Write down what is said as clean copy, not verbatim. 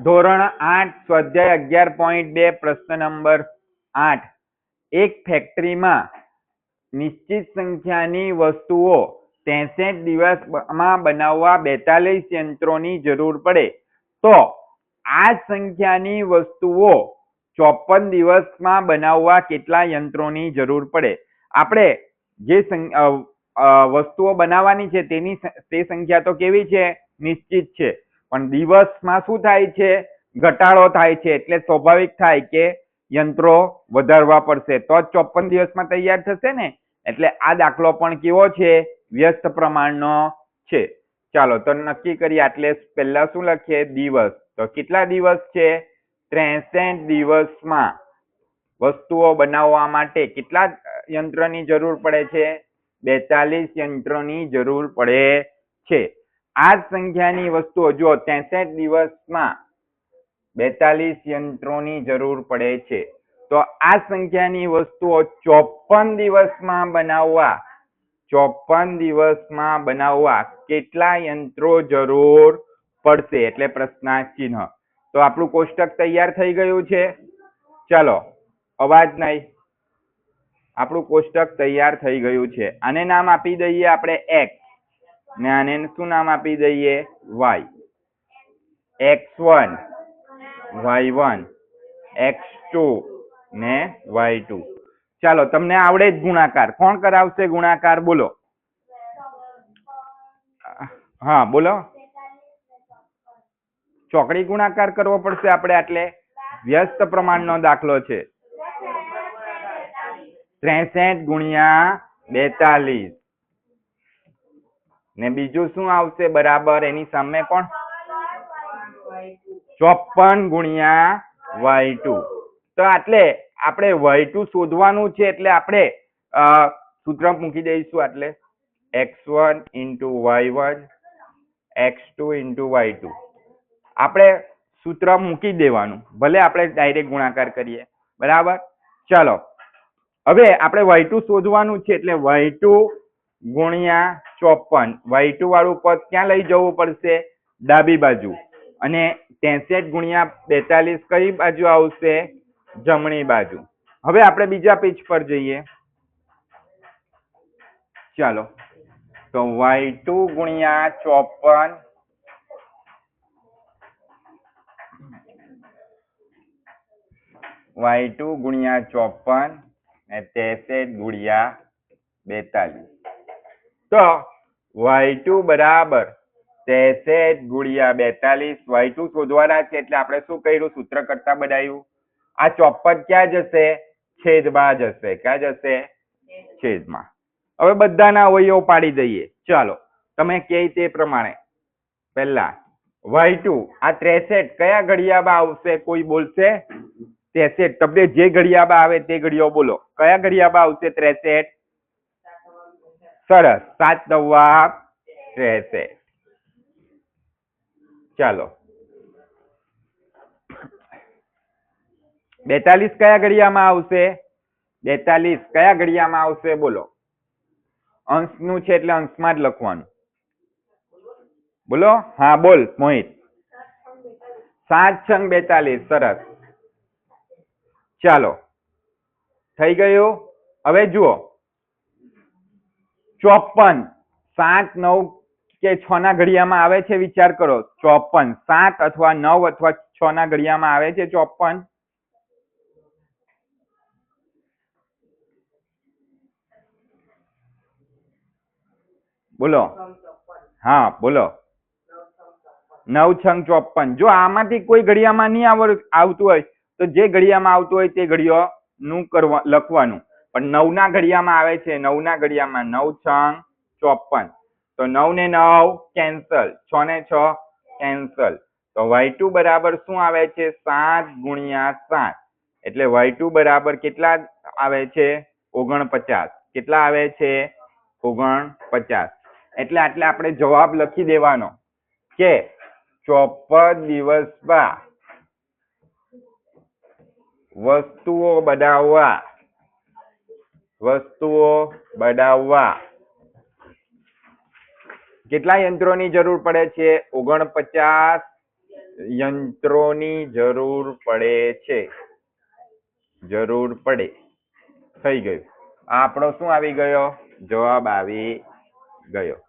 ધોરણ 8 સ્વાધ્યાય 11.2 પ્રશ્ન નંબર 8 એક ફેક્ટરીમાં નિશ્ચિત સંખ્યાની વસ્તુઓ 63 દિવસમાં બનાવવા 42 યંત્રોની જરૂર પડે તો આ સંખ્યાની વસ્તુઓ 54 દિવસમાં બનાવવા કેટલા યંત્રોની જરૂર પડે? આપણે જે વસ્તુઓ બનાવવાની છે તે સંખ્યા તો કેવી છે? નિશ્ચિત છે, પણ દિવસમાં શું થાય છે? ઘટાડો થાય છે, એટલે સ્વાભાવિક થાય કે યંત્રો વધારવા પડશે તો જ 54 દિવસમાં તૈયાર થશે ને. એટલે આ દાખલો પણ કેવો છે? વ્યસ્ત પ્રમાણનો છે. ચાલો તો નક્કી કરીએ. એટલે પહેલા શું લખીએ? દિવસ. તો કેટલા દિવસ છે? 63 દિવસમાં વસ્તુઓ બનાવવા માટે કેટલા યંત્રની જરૂર પડે છે? 42 યંત્રોની જરૂર પડે છે. આ સંખ્યાની વસ્તુઓ જો 63 દિવસમાં 42 યંત્રોની જરૂર પડે છે તો આ સંખ્યાની વસ્તુઓ 54 દિવસમાં બનાવવા કેટલા યંત્રો જરૂર પડશે? એટલે પ્રશ્નાર્થ ચિહ્ન. તો આપણું કોષ્ટક તૈયાર થઈ ગયું છે. ચાલો, અવાજ નહીં. આપણું કોષ્ટક તૈયાર થઈ ગયું છે. આને નામ આપી દઈએ આપણે x ને આને શું નામ આપી દઈએ? y. x1 y1 x2 ને y2. ચાલો, તમને આવડે જ ગુણાકાર. કોણ કરાવશે ગુણાકાર? બોલો. હા બોલો. ચોકડી ગુણાકાર કરવો પડશે આપણે. એટલે વ્યસ્ત પ્રમાણનો દાખલો છે. 63 ગુણ્યા 42 ને બીજું શું આવશે બરાબર એની સામે? કોણ? 54 ગુણ્યા y2. તો એટલે આપણે y2 શોધવાનું છે, એટલે આપણે સૂત્ર મૂકી દઈશું. એટલે x1 into y1 x2 into y2 આપણે સૂત્ર મૂકી દેવાનું. ભલે આપણે ડાયરેક્ટ ગુણાકાર કરીએ. બરાબર. ચાલો, હવે આપણે y2 શોધવાનું છે, એટલે y2 ગુણ્યા 54. y2 વાળું પદ ક્યાં લઈ જવું પડશે? ડાબી બાજુ. અને 63 ગુણ્યા 42 કઈ બાજુ આવશે? જમણી બાજુ. હવે આપણે બીજા પેજ પર જઈએ. ચાલો, તો y2 ગુણ્યા 54 y2 ગુણ્યા 54 ને 63 ગુણ્યા 42. તો y2 બરાબર 63 ગુણ્યા 42. y2 શોધવાના છે, એટલે આપણે શું કર્યું? સૂત્ર કરતા બનાવ્યું. આ 54 ક્યાં જશે? છેદમાં જશે. ક્યાં જશે? છેદમાં. હવે બધાના અવયવો પાડી દઈએ. ચાલો, તમે કહે તે પ્રમાણે. પહેલા y2 આ 63 કયા ઘડિયામાં આવશે? કોઈ બોલશે? 63 તમને જે ઘડિયામાં આવે તે ઘડિયો બોલો. કયા ઘડિયામાં આવશે 63? સરસ, 7 9 63. ચાલો, 42 કયા ઘડિયામાં આવશે? 42 કયા ઘડિયામાં આવશે? બોલો. અંશનું છે એટલે અંશમાં જ લખવાનું. બોલો. હા બોલ મોહિત. 7 6 42. સરસ. ચાલો, થઈ ગયું. હવે જુઓ, 54 7 9 કે 6 ના ઘડિયામાં આવે છે? વિચાર કરો. 54 7 અથવા 9 અથવા 6 ના ઘડિયામાં આવે છે? 54. બોલો. હા બોલો. 9 6 54. જો આમાંથી કોઈ ઘડિયામાં નહીં આવતું હોય તો જે ઘડિયામાં આવતું હોય તે ઘડિયો નું લખવાનું. પણ 9 ના ઘડિયામાં આવે છે. 9 ના ઘડિયામાં 9 6 54. તો 9 ને 9 કેન્સલ, 6 ને 6 કેન્સલ. તો y2 બરાબર શું આવે છે? 7 ગુણ્યા 7. એટલે y2 બરાબર કેટલા આવે છે? 49. કેટલા આવે છે? 49. એટલે આપણે જવાબ લખી દેવાનો કે 54 દિવસમાં વસ્તુઓ બનાવવા કેટલા યંત્રોની જરૂર પડે છે? 49 યંત્રોની જરૂર પડે છે. જરૂર પડે. થઈ ગયું. આ આપણો શું આવી ગયો? જવાબ આવી ગયો.